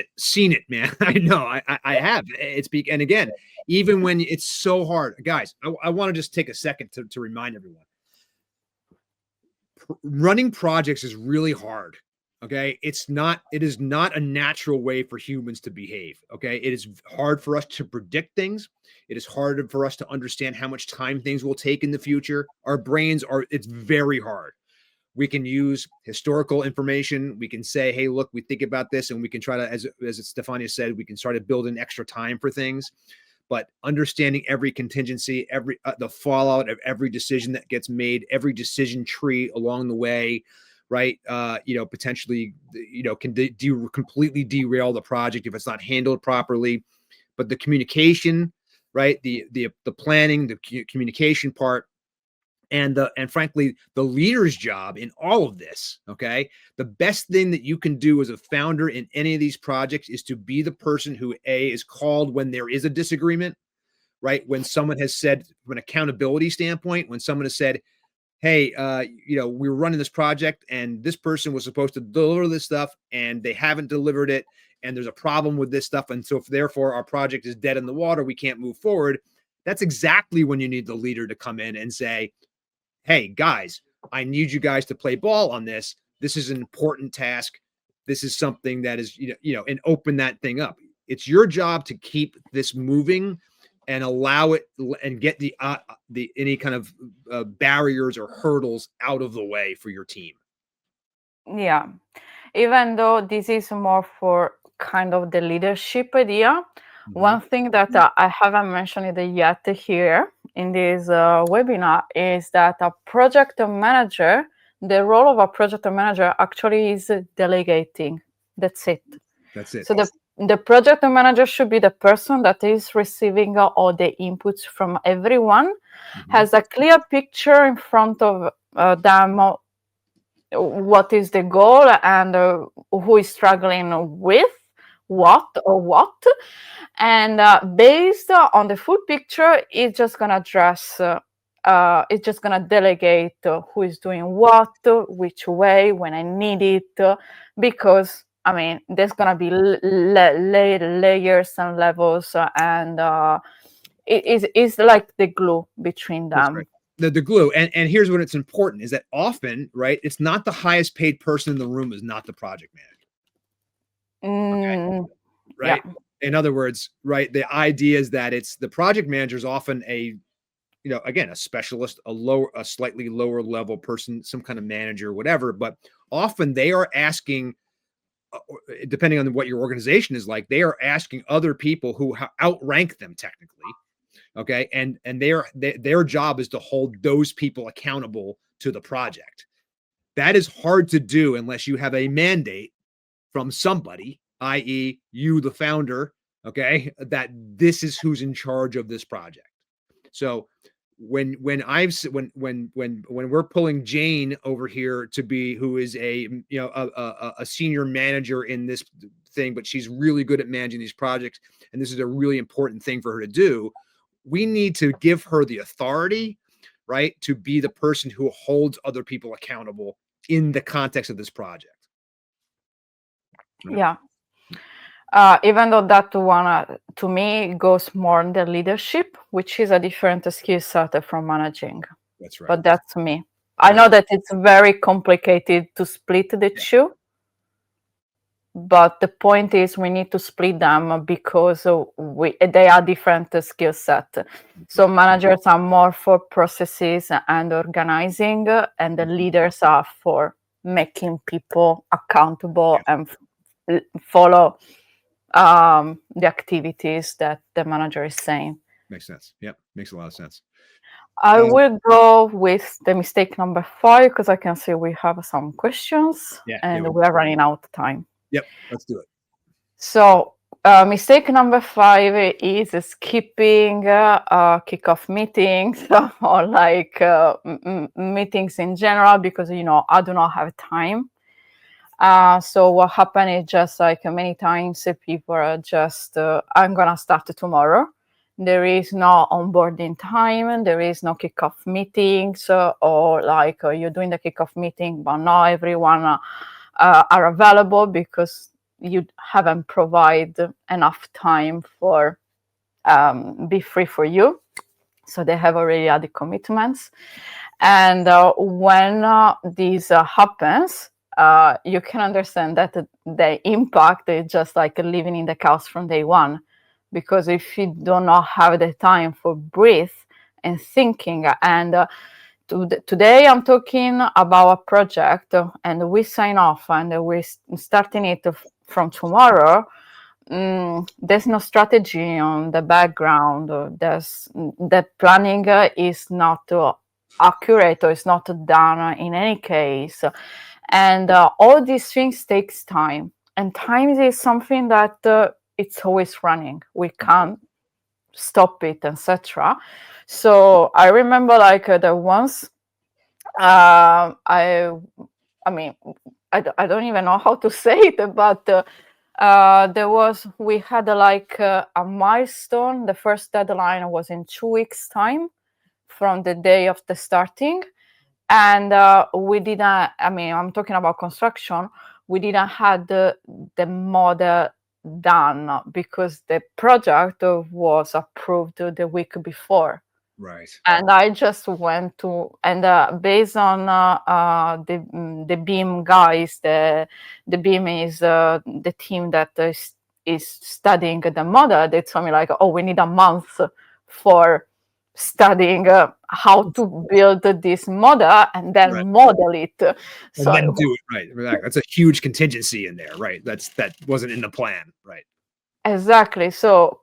it, man. I know. I have. And again, even when it's so hard, guys, I want to just take a second to remind everyone. Running projects is really hard. Okay. It is not a natural way for humans to behave. Okay. It is hard for us to predict things. It is harder for us to understand how much time things will take in the future. It's very hard. We can use historical information. We can say, hey, look, we think about this, and we can try to, as Stefania said, we can start to build in extra time for things. But understanding every contingency, the fallout of every decision that gets made, every decision tree along the way, right? Potentially, can completely derail the project if it's not handled properly. But the communication, right? The planning, the communication part, and frankly, the leader's job in all of this. Okay. The best thing that you can do as a founder in any of these projects is to be the person who is called when there is a disagreement, right? When someone has said, from an accountability standpoint, when someone has said, hey, we were running this project and this person was supposed to deliver this stuff and they haven't delivered it. And there's a problem with this stuff. And so therefore our project is dead in the water. We can't move forward. That's exactly when you need the leader to come in and say, hey, guys, I need you guys to play ball on this. This is an important task. This is something that is, and open that thing up. It's your job to keep this moving and allow it and get the any kind of barriers or hurdles out of the way for your team. Yeah, even though this is more for kind of the leadership idea, one thing that I haven't mentioned yet here in this webinar is that a project manager, the role of a project manager actually is delegating. That's it. So the project manager should be the person that is receiving all the inputs from everyone, has a clear picture in front of them what is the goal and who is struggling with what, and based on the full picture, it's just gonna address it's just gonna delegate who is doing what, which way, when I need it, because I mean, there's gonna be layers and levels, and it's like the glue between That's them. right. The glue. And here's what it's important is that often, right, it's not the highest paid person in the room is not the project manager. Okay. Right. Yeah. In other words, right, the idea is that it's the project manager is often a, again, a specialist, a slightly lower level person, some kind of manager, whatever. But often they are asking, depending on what your organization is like, they are asking other people who outrank them technically. Okay. And their job is to hold those people accountable to the project. That is hard to do unless you have a mandate from somebody, i.e., you, the founder, okay, that this is who's in charge of this project. So when we're pulling Jane over here to be, who is a senior manager in this thing, but she's really good at managing these projects, and this is a really important thing for her to do, we need to give her the authority, right, to be the person who holds other people accountable in the context of this project. Right? Yeah. Even though that one, to me, goes more in the leadership, which is a different skill set from managing. That's right. But that's me. Right. I know that it's very complicated to split the two. But the point is we need to split them because they are different skill set. So managers are more for processes and organizing, and the leaders are for making people accountable and follow the activities that the manager is saying. Makes sense. Yep, makes a lot of sense. I will go with the mistake number 5 because I can see we have some questions and we are running out of time. Yep, let's do it. So mistake number 5 is skipping kickoff meetings or like meetings in general because, I do not have time. So what happened is just like many times people are just, I'm going to start tomorrow. There is no onboarding time. There is no kickoff meetings or like you're doing the kickoff meeting, but not everyone are available because you haven't provided enough time for be free for you. So they have already had the commitments. And when this happens, you can understand that the impact is just like living in the chaos from day one. Because if you do not have the time for breathe and thinking, and today I'm talking about a project, and we sign off, and we're starting it from tomorrow. There's no strategy on the background. The planning is not accurate or it's not done in any case, and all these things takes time. And time is something that it's always running. We can't stop it, etc. So I remember like the once I mean I don't even know how to say it, but we had like a milestone. The first deadline was in 2 weeks time from the day of the starting, and we didn't, I'm talking about construction, we didn't have the model done because the project was approved the week before. Right. And I just went to, and based on the BEAM guys, the BEAM is the team that is studying the model. They told me like, oh, we need a month for studying how to build this model and then model it. So and then do it right. That's a huge contingency in there, right? That wasn't in the plan, right? Exactly. So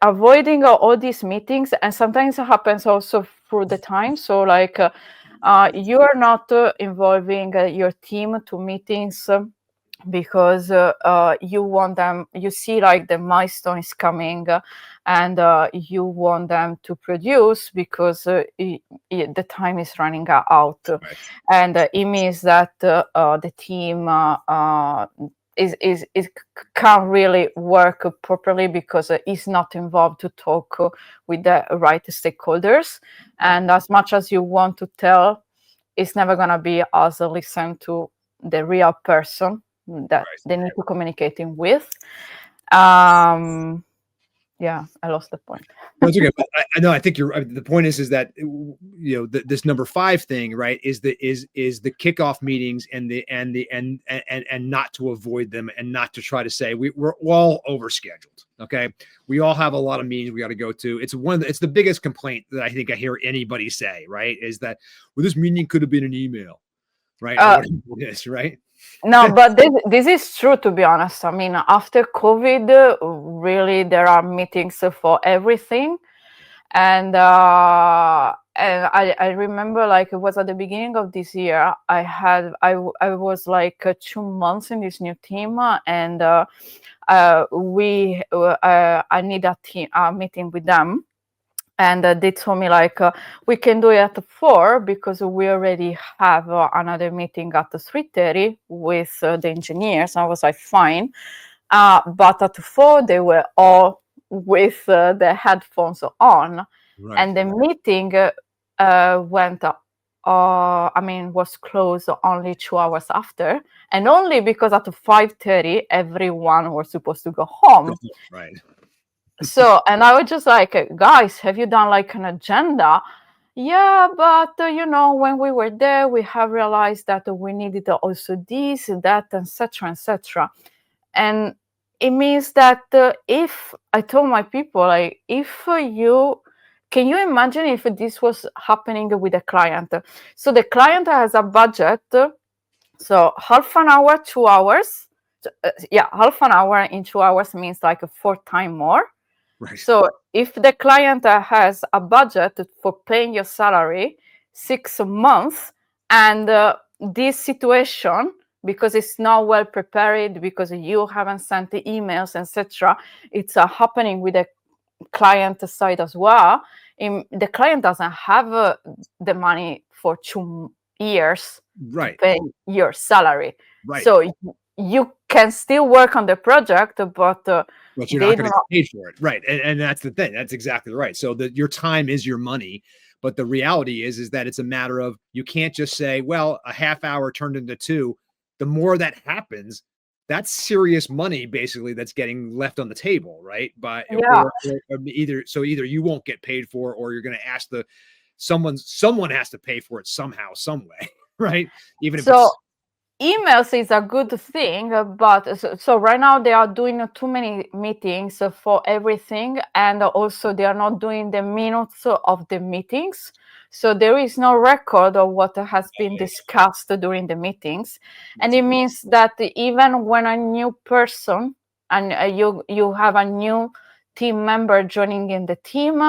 avoiding all these meetings, and sometimes it happens also through the time. So like you are not involving your team to meetings because you want them, you see like the milestone is coming and you want them to produce because the time is running out. Right. And it means that the team is can't really work properly because it's not involved to talk with the right stakeholders. And as much as you want to tell, it's never going to be as listen to the real person that Right. they need to communicating with. Yeah, I lost the point. No, it's okay. But I know. I think you're. The point is that this number 5 thing, right? Is the kickoff meetings and not to avoid them and not to try to say we're all overscheduled. Okay, we all have a lot of meetings we got to go to. It's it's the biggest complaint that I think I hear anybody say. Right? Is that this meeting could have been an email, right? Or whatever it is, right? No, but this is true, to be honest. I mean, after COVID, really, there are meetings for everything. And I remember, like, it was at the beginning of this year, I was like 2 months in this new team, and I need a meeting with them. And they told me, like, we can do it at 4 because we already have another meeting at 3:30 with the engineers. I was like, fine. But at 4, they were all with the headphones on. Right. And the meeting went was closed only 2 hours after, and only because at 5:30 everyone was supposed to go home. Right. So, and I was just like, guys, have you done like an agenda? Yeah, but when we were there, we have realized that we needed also this, that, etc., etc. And it means that if I told my people, like, can you imagine if this was happening with a client? So the client has a budget, so half an hour, 2 hours. Half an hour in 2 hours means like 4 times more. Right. So if the client has a budget for paying your salary 6 months, and this situation, because it's not well prepared, because you haven't sent the emails, etc., it's happening with the client side as well. The client doesn't have the money for 2 years Right. to pay your salary. Right. So you can still work on the project, but you're not going to get paid for it. Right. And that's the thing. That's exactly right. So your time is your money. But the reality is that it's a matter of, you can't just say, well, a half hour turned into 2. The more that happens, that's serious money, basically, that's getting left on the table. Right. But or either you won't get paid for, or you're going to ask someone has to pay for it somehow, some way. Right. Even if it's emails is a good thing, but so right now they are doing too many meetings for everything, and also they are not doing the minutes of the meetings. So there is no record of what has been discussed during the meetings. And it means that even when a new person and you have a new team member joining in the team,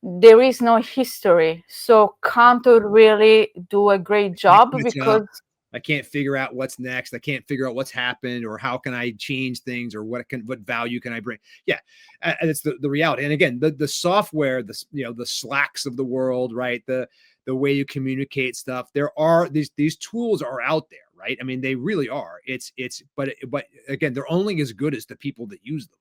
there is no history. So can't really do a great job because I can't figure out what's next. I can't figure out what's happened, or how can I change things, or what value can I bring? Yeah. And it's the reality. And again, the software, the Slacks of the world, right? The way you communicate stuff, there are these tools are out there, right? I mean, they really are. But again, they're only as good as the people that use them.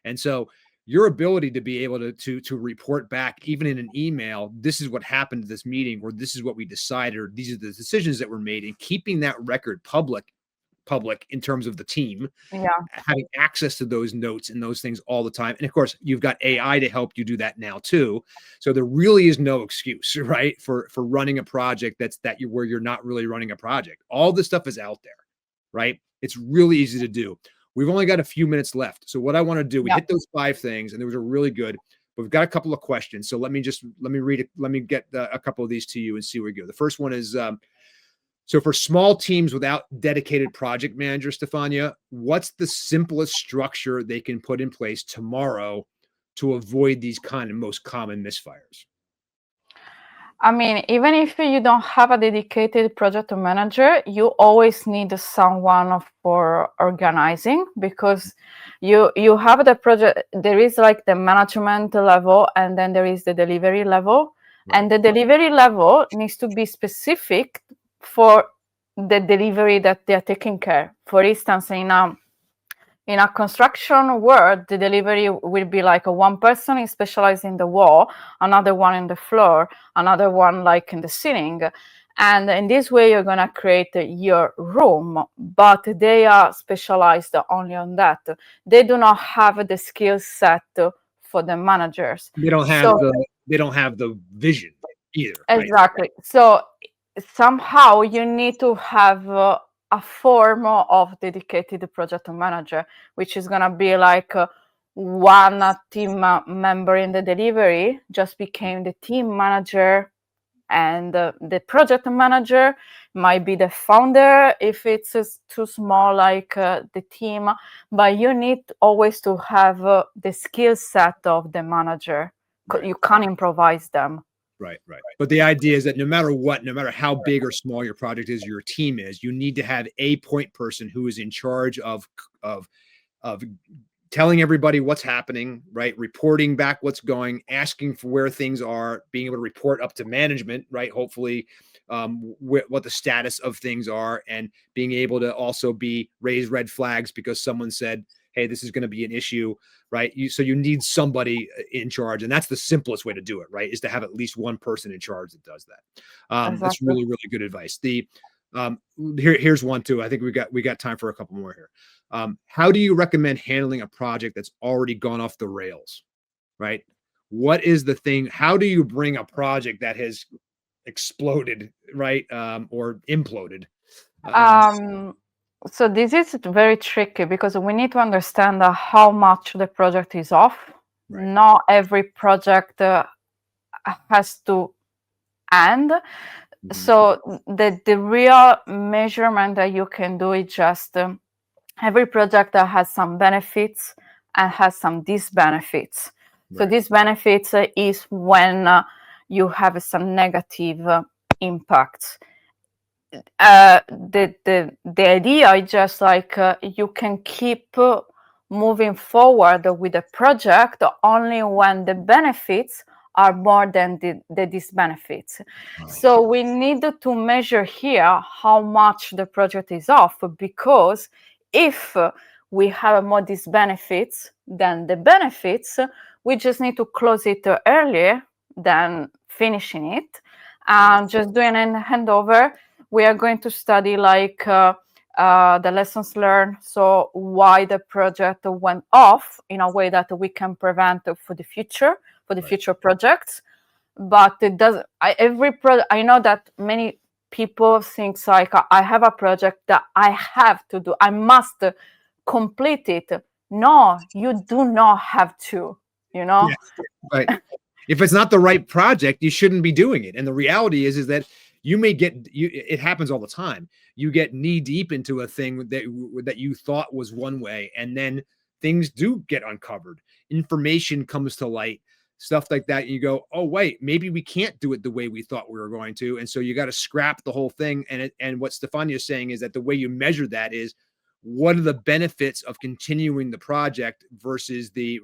And so your ability to be able to report back, even in an email, this is what happened at this meeting, or this is what we decided, or these are the decisions that were made, and keeping that record public in terms of the team, having access to those notes and those things all the time. And of course, you've got AI to help you do that now too. So there really is no excuse, right, for running a project where you're not really running a project. All this stuff is out there, right? It's really easy to do. We've only got a few minutes left. So what I want to do, we hit those 5 things, and those are really good, but we've got a couple of questions. So let me read it. Let me get a couple of these to you and see where we go. The first one is, so for small teams without dedicated project managers, Stefania, what's the simplest structure they can put in place tomorrow to avoid these kind of most common misfires? I mean, even if you don't have a dedicated project manager, you always need someone for organizing, because you have the project. There is like the management level, and then there is the delivery level. Right. And the delivery level needs to be specific for the delivery that they are taking care. For instance, in a construction world, the delivery will be like one person is specialized in the wall, another one in the floor, another one like in the ceiling. And in this way, you're going to create your room, but they are specialized only on that. They do not have the skill set for the managers. They don't have the vision either. Exactly. Right? So somehow you need to have a form of dedicated project manager, which is going to be like one team member in the delivery just became the team manager, and the project manager might be the founder if it's too small, like the team. But you need always to have the skill set of the manager. Right. You can't improvise them. Right. But the idea is that no matter what, no matter how big or small your project is, your team is, you need to have a point person who is in charge of telling everybody what's happening, right? Reporting back what's going, asking for where things are, being able to report up to management, right? Hopefully, what the status of things are, and being able to also raise red flags because someone said, hey, this is going to be an issue, right? So you need somebody in charge, and that's the simplest way to do it, right? Is to have at least one person in charge that does that. Exactly. That's really, really good advice. Here's one too. I think we got time for a couple more here. How do you recommend handling a project that's already gone off the rails, right? What is the thing? How do you bring a project that has exploded, right, or imploded? So this is very tricky because we need to understand how much the project is off. Right. Not every project has to end. Mm-hmm. So the real measurement that you can do is just every project that has some benefits and has some disbenefits. Right. So these benefits is when you have some negative impacts. The idea is just like you can keep moving forward with the project only when the benefits are more than the disbenefits. Right. So we need to measure here how much the project is off, because if we have more disbenefits than the benefits, we just need to close it earlier than finishing it and just doing a handover. We are going to study like the lessons learned, so why the project went off in a way that we can prevent for the future, for the future projects. But it doesn't. I know that many people think like I have a project that I have to do. I must complete it. No, you do not have to. You know. Yeah, right. If it's not the right project, you shouldn't be doing it. And the reality is that you may it happens all the time. You get knee deep into a thing that you thought was one way, and then things do get uncovered. Information comes to light, stuff like that. You go, oh, wait, maybe we can't do it the way we thought we were going to. And so you got to scrap the whole thing. And what Stefania is saying is that the way you measure that is, what are the benefits of continuing the project versus the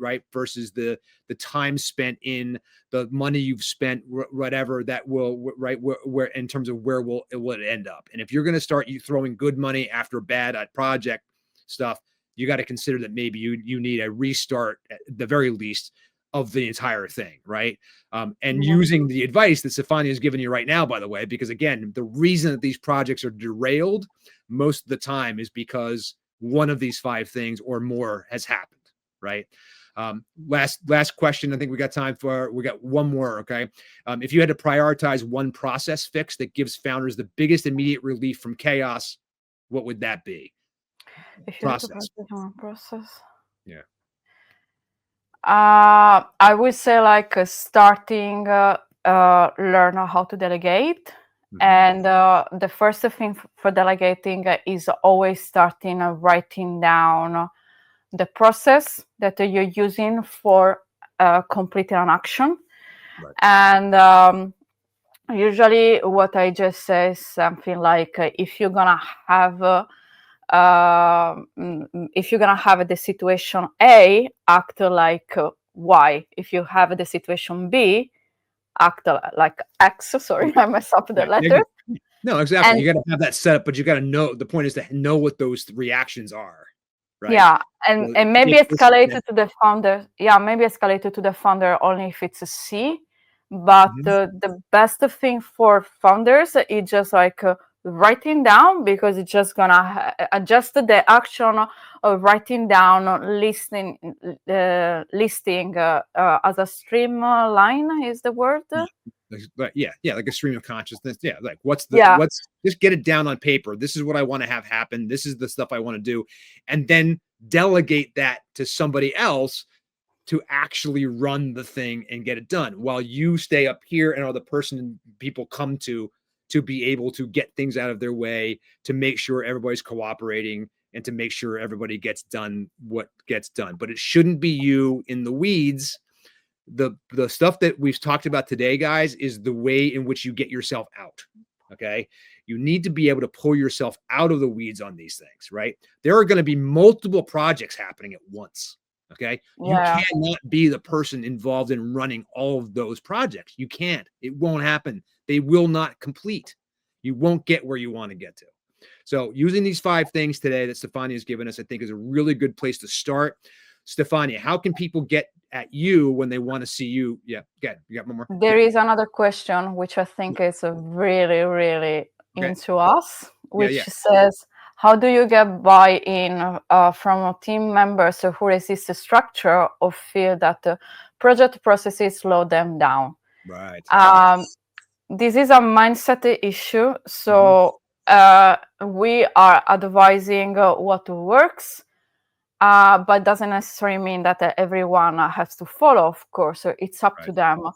time spent, in the money you've spent, whatever that will, right, where in terms of where it will end up. And if you're going to start throwing good money after bad at project stuff, you got to consider that maybe you need a restart at the very least of the entire thing, right? And using the advice that Stefania is giving you right now, by the way, because again, the reason that these projects are derailed most of the time is because one of these 5 things or more has happened, right? Last question. I think we got one more. Okay. If you had to prioritize one process fix that gives founders the biggest immediate relief from chaos, what would that be? Process. Yeah. I would say like starting learn how to delegate. Mm-hmm. And the first thing for delegating is always starting writing down the process that you're using for completing an action. Right. And usually what I just say is something like, if you're gonna have the situation A, act like Y. If you have the situation B, act like X. Sorry, I messed up the letters. No, exactly. And you got to have that set up, but you got to know. The point is to know what those reactions are. Right? Yeah, and maybe escalate it to the founder. Yeah, maybe escalate it to the founder only if it's a C, but Mhm. the best thing for founders is just like writing down, because it's just gonna adjust the action of writing down, listing as a streamline is the word. Yeah, like a stream of consciousness. Yeah, like Yeah, what's just get it down on paper. This is what I want to have happen. This is the stuff I want to do, and then delegate that to somebody else to actually run the thing and get it done, while you stay up here and are the person people come to be able to get things out of their way, to make sure everybody's cooperating, and to make sure everybody gets done what gets done. But it shouldn't be you in the weeds. The stuff that we've talked about today, guys, is the way in which you get yourself out. Okay, you need to be able to pull yourself out of the weeds on these things, right? There are going to be multiple projects happening at once. Okay, you yeah. cannot be the person involved in running all of those projects. You can't. It won't happen. They will not complete. You won't get where you want to get to. So using these 5 things today that Stefania has given us, I think is a really good place to start. Stefania, how can people get at you when they want to see you? Yeah, you got one more. There is another question which I think is really, really Okay. into us, which Yeah. says, how do you get buy-in from team members who resist the structure or feel that the project processes slow them down? Right. This is a mindset issue. Mhm. So we are advising what works, but doesn't necessarily mean that everyone has to follow, of course. So it's up to Right. them.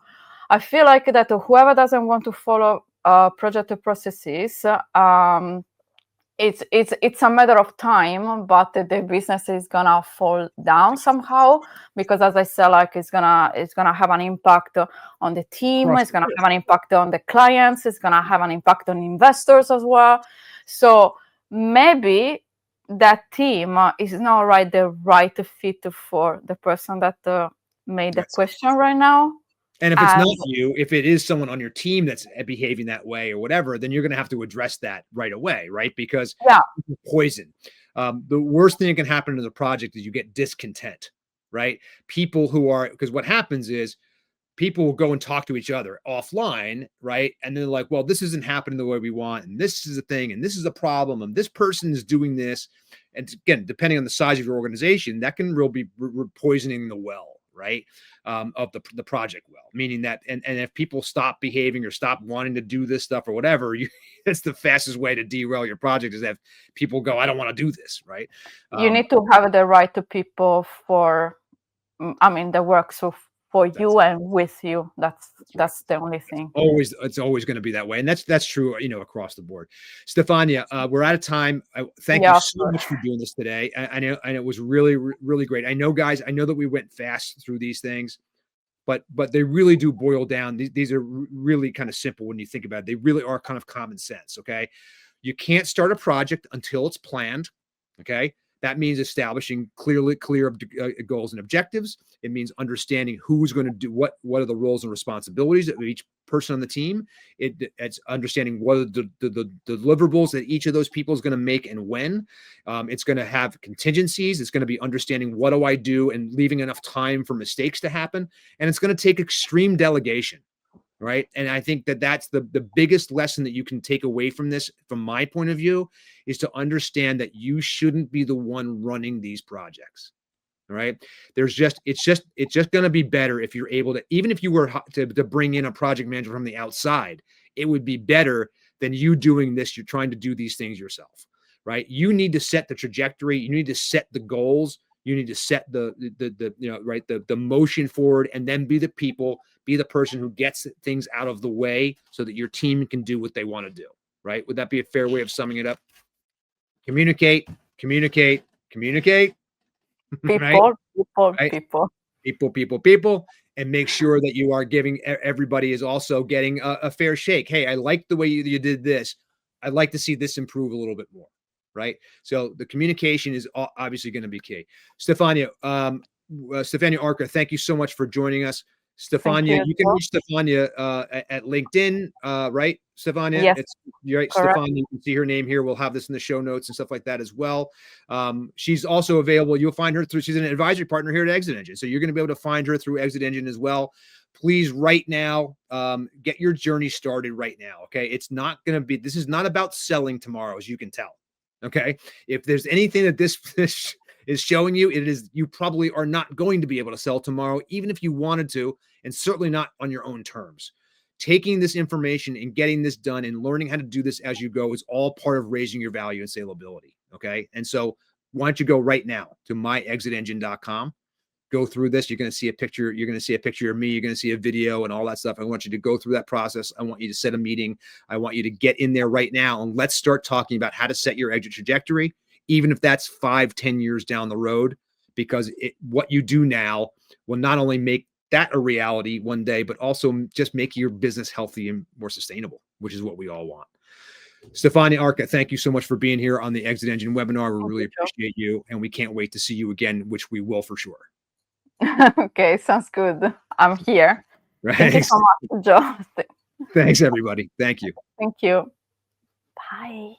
I feel like that whoever doesn't want to follow project processes, it's a matter of time, but the business is gonna fall down somehow, because as I said, like it's gonna have an impact on the team, Across it's the gonna board. have an impact on the clients, it's gonna have an impact on investors as well. So maybe that team is not the right fit for the person that made the That's it. question right now. And if it's not And you, if it is someone on your team that's behaving that way or whatever, then you're going to have to address that right away, right? Because yeah, poison. The worst thing that can happen in the project is you get discontent, right? People who are, because what happens is people will go and talk to each other offline, right? And they're like, well, this isn't happening the way we want. And this is a thing. And this is a problem. And this person is doing this. And again, depending on the size of your organization, that can really be poisoning the well, right? Of the project well, meaning that, and if people stop behaving or stop wanting to do this stuff or whatever, that's the fastest way to derail your project, is that people go, I don't want to do this, right? you need to have the right to people for, I mean, that works for That's you and with you. right. That's the only thing. It's always going to be that way, and that's true, across the board. Stefania, we're out of time. Thank you Yeah, so much for doing this today. I know, and it was really, really great. I know, guys, I know that we went fast through these things, but they really do boil down. These are really kind of simple when you think about it. They really are kind of common sense. Okay, you can't start a project until it's planned. Okay, that means establishing clear goals and objectives. It means understanding who's going to do what are the roles and responsibilities of each person on the team. It's understanding what are the deliverables that each of those people is going to make and when. It's going to have contingencies. It's going to be understanding what do I do and leaving enough time for mistakes to happen. And it's going to take extreme delegation. Right. And I think that that's the biggest lesson that you can take away from this, from my point of view, is to understand that you shouldn't be the one running these projects. All right. It's just going to be better if you're able to, even if you were to bring in a project manager from the outside, it would be better than you doing this. You're trying to do these things yourself, right? You need to set the trajectory. You need to set the goals. You need to set the right, the motion forward, and then be the person who gets things out of the way so that your team can do what they want to do. Right? Would that be a fair way of summing it up? Communicate, communicate, communicate. Right? people, people, Right? people. People, and make sure that you are giving, everybody is also getting a fair shake. Hey, I like the way you did this. I'd like to see this improve a little bit more. Right. So the communication is obviously going to be key. Stefania, Stefania Arca, thank you so much for joining us. Stefania, you can Joe. reach Stefania at LinkedIn, right? Stefania, Yes, it's you're right. correct. Stefania, you can see her name here. We'll have this in the show notes and stuff like that as well. She's also available. You'll find her through. She's an advisory partner here at Exit Engine, so you're going to be able to find her through Exit Engine as well. Please, right now, get your journey started right now. Okay, it's not going to be. This is not about selling tomorrow, as you can tell. Okay, if there's anything that this is showing you, it is you probably are not going to be able to sell tomorrow, even if you wanted to, and certainly not on your own terms. Taking this information and getting this done and learning how to do this as you go is all part of raising your value and saleability. Okay. And so why don't you go right now to myexitengine.com, go through this. You're going to see a picture. You're going to see a picture of me. You're going to see a video and all that stuff. I want you to go through that process. I want you to set a meeting. I want you to get in there right now and let's start talking about how to set your exit trajectory, even if that's 5-10 years down the road, because what you do now will not only make that a reality one day, but also just make your business healthy and more sustainable, which is what we all want. Stefania, Arca, thank you so much for being here on the Exit Engine webinar. We really appreciate you, and we can't wait to see you again, which we will for sure. Okay, sounds good. I'm here. Right. Thank you so much, Joe. Thanks, everybody. Thank you. Thank you. Bye.